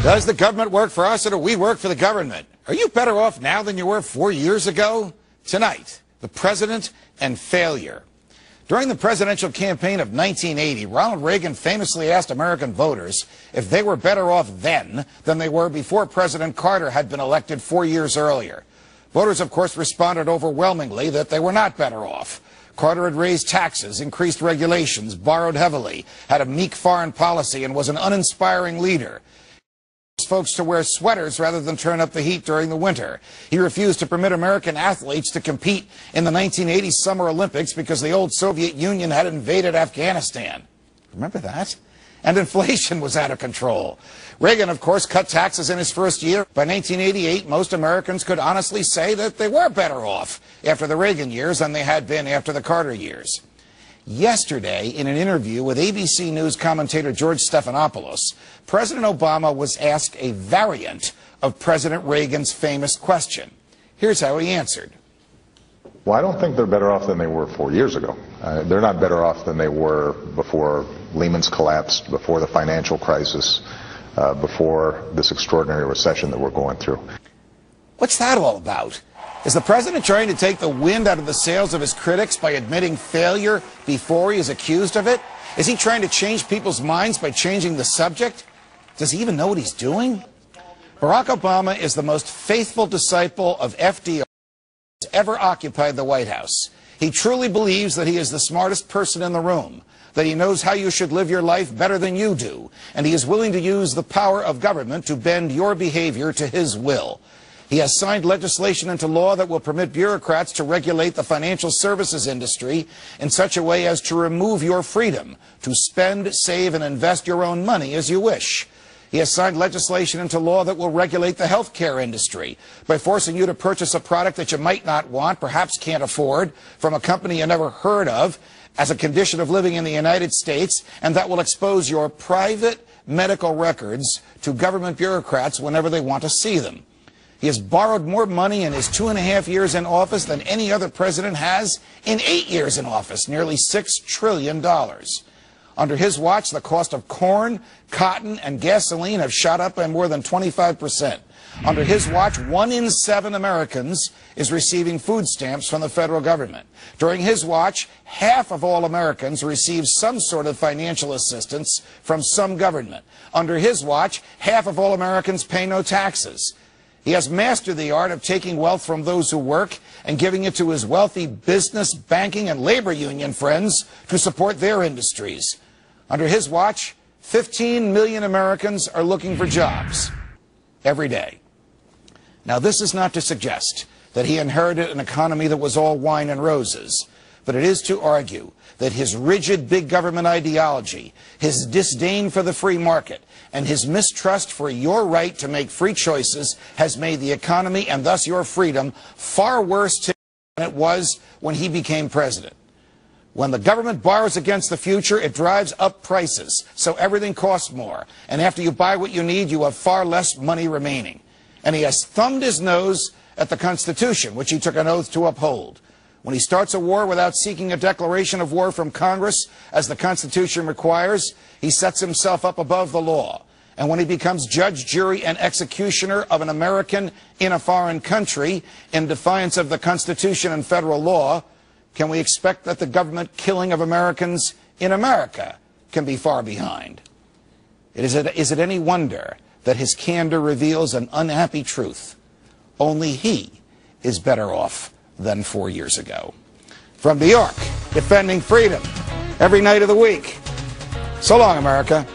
Does the government work for us or do we work for the government? Are you better off now than you were 4 years ago? Tonight, the president and failure. During the presidential campaign of 1980, Ronald Reagan famously asked American voters if they were better off then than they were before President Carter had been elected 4 years earlier. Voters, of course, responded overwhelmingly that they were not better off. Carter had raised taxes, increased regulations, borrowed heavily, had a meek foreign policy, and was an uninspiring leader. He forced folks to wear sweaters rather than turn up the heat during the winter. He refused to permit American athletes to compete in the 1980 Summer Olympics because the old Soviet Union had invaded Afghanistan. Remember that? And inflation was out of control. Reagan, of course, cut taxes in his first year. By 1988, most Americans could honestly say that they were better off after the Reagan years than they had been after the Carter years. Yesterday, in an interview with ABC News commentator George Stephanopoulos, President Obama was asked a variant of President Reagan's famous question. Here's how he answered. Well, I don't think they're better off than they were 4 years ago. They're not better off than they were before Lehman's collapsed, before the financial crisis, before this extraordinary recession that we're going through. What's that all about? Is the president trying to take the wind out of the sails of his critics by admitting failure before he is accused of it? Is he trying to change people's minds by changing the subject? Does he even know what he's doing? Barack Obama is the most faithful disciple of FDR who's ever occupied the White House. He truly believes that he is the smartest person in the room, that he knows how you should live your life better than you do, and he is willing to use the power of government to bend your behavior to his will. He has signed legislation into law that will permit bureaucrats to regulate the financial services industry in such a way as to remove your freedom to spend, save, and invest your own money as you wish. He has signed legislation into law that will regulate the healthcare industry by forcing you to purchase a product that you might not want, perhaps can't afford, from a company you never heard of, as a condition of living in the United States, and that will expose your private medical records to government bureaucrats whenever they want to see them. He has borrowed more money in his 2.5 years in office than any other president has in 8 years in office, nearly $6 trillion. Under his watch, the cost of corn, cotton, and gasoline have shot up by more than 25%. Under his watch, 1 in 7 Americans is receiving food stamps from the federal government. During his watch, half of all Americans receive some sort of financial assistance from some government. Under his watch, half of all Americans pay no taxes. He has mastered the art of taking wealth from those who work and giving it to his wealthy business, banking, and labor union friends to support their industries. Under his watch, 15 million Americans are looking for jobs every day. Now, this is not to suggest that he inherited an economy that was all wine and roses, but it is to argue that his rigid big government ideology, his disdain for the free market, and his mistrust for your right to make free choices has made the economy and thus your freedom far worse today than it was when he became president. When the government borrows against the future, it drives up prices, so everything costs more. And after you buy what you need, you have far less money remaining. And he has thumbed his nose at the Constitution, which he took an oath to uphold. When he starts a war without seeking a declaration of war from Congress, as the Constitution requires, he sets himself up above the law. And when he becomes judge, jury, and executioner of an American in a foreign country in defiance of the Constitution and federal law, can we expect that the government killing of Americans in America can be far behind? Is it any wonder that his candor reveals an unhappy truth? Only he is better off than 4 years ago. From New York, defending freedom every night of the week. So long, America.